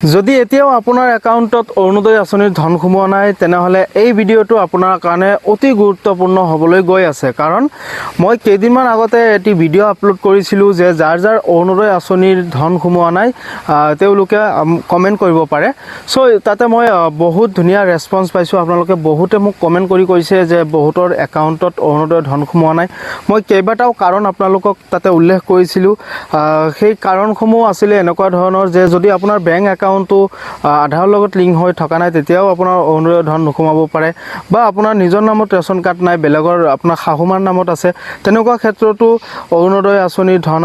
যদি এতিয়াও আপোনাৰ একাউণ্টত অৰুণোদয় আঁচনিৰ ধন সোমোৱা নাই তেনেহ'লে এই ভিডিঅ'টো আপোনাৰ কাৰণে অতি গুৰুত্বপূৰ্ণ হ'বলৈ গৈ আছে কাৰণ মই কেইদিনমান আগতে এটি ভিডিঅ' আপলোড কৰিছিলোঁ যে যাৰ অৰুণোদয় আঁচনিৰ ধন সোমোৱা নাই তেওঁলোকে কমেণ্ট কৰিব পাৰে চ' তাতে মই বহুত ধুনীয়া ৰেছপন্স পাইছোঁ আপোনালোকে বহুতে মোক কমেণ্ট কৰি কৈছে যে বহুতৰ একাউণ্টত অৰুণোদয় ধন সোমোৱা নাই মই কেইবাটাও কাৰণ আপোনালোকক তাতে উল্লেখ কৰিছিলোঁ সেই কাৰণসমূহ আছিলে এনেকুৱা ধৰণৰ যে যদি আপোনাৰ বেংক একাউণ্টটো আধাৰৰ লগত লিংক হৈ থকা নাই তেতিয়াও আপোনাৰ অৰুণোদয় ধন নোসোমাব পাৰে বা আপোনাৰ নিজৰ নামত ৰেচন কাৰ্ড নাই বেলেগৰ আপোনাৰ শাহুমাৰ নামত আছে তেনেকুৱা ক্ষেত্ৰতো অৰুণোদয় আঁচনিৰ ধন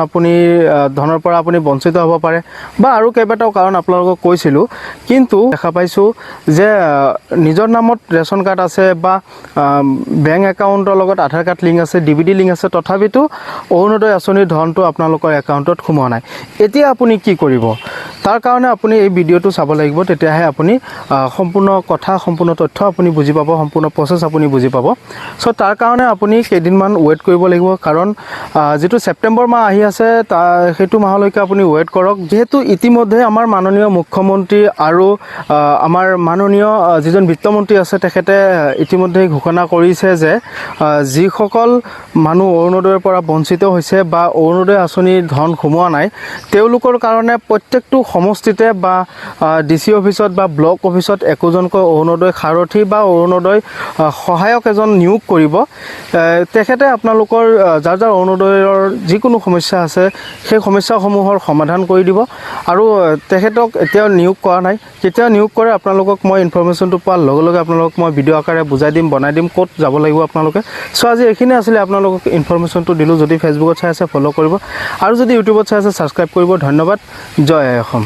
ধনৰ পৰা আপুনি বঞ্চিত হ'ব পাৰে বা আৰু কেইবাটাও কাৰণ আপোনালোকক কৈছিলোঁ কিন্তু দেখা পাইছোঁ যে নিজৰ নামত ৰেচন কাৰ্ড আছে বা বেংক একাউণ্টৰ লগত আধাৰ কাৰ্ড লিংক আছে DVD লিংক আছে তথাপিতো অৰুণোদয় আঁচনিৰ ধনটো আপোনালোকৰ একাউণ্টত সোমোৱা নাই এতিয়া আপুনি কি কৰিব তাৰ কাৰণে আপুনি এই ভিডিঅ'টো চাব লাগিব তেতিয়াহে আপুনি সম্পূৰ্ণ কথা সম্পূৰ্ণ তথ্য আপুনি বুজি পাব সম্পূৰ্ণ প্ৰচেছ আপুনি বুজি পাব চ' তাৰ কাৰণে আপুনি কেইদিনমান ৱেইট কৰিব লাগিব কাৰণ যেটো সেপ্টেম্বৰ মাহ আহি আছে সেইটো মাহলৈকে আপুনি ৱেইট কৰক যেহেতু ইতিমধ্যে আমাৰ মাননীয় মুখ্যমন্ত্ৰী আৰু আমাৰ মাননীয় যিজন বিত্তমন্ত্ৰী আছে তেখেতে ইতিমধ্যে ঘোষণা কৰিছে যে যিসকল মানুহ অৰুণোদয়ৰ পৰা বঞ্চিত হৈছে বা অৰুণোদয় আঁচনিৰ ধন সোমোৱা নাই তেওঁলোকৰ কাৰণে প্ৰত্যেকটো সমষ্টিতে বা DC অফিসত বা ব্লক অফিসত একোজনকৈ অৰুণোদয় সাৰথী বা অৰুণোদয় সহায়ক এজন নিয়োগ কৰিব তেখেতে আপোনালোকৰ যাৰ অৰুণোদয়ৰ যিকোনো সমস্যা আছে সেই সমস্যাসমূহৰ সমাধান কৰি দিব আৰু তেখেতক এতিয়া নিয়োগ কৰা নাই কেতিয়া নিয়োগ কৰে আপোনালোকক মই ইনফৰমেশনটো পোৱাৰ লগে লগে আপোনালোকক মই ভিডিঅ' আকাৰে বুজাই দিম বনাই দিম ক'ত যাব লাগিব আপোনালোকে সো আজি এখিনি আছিল আপোনালোকক ইনফৰমেশনটো দিলো যদি ফেসবুকত চাই আছে ফলো কৰিব আৰু যদি ইউটিউবত চাই আছে সাবস্ক্ৰাইব কৰিব ধন্যবাদ জয় অসম।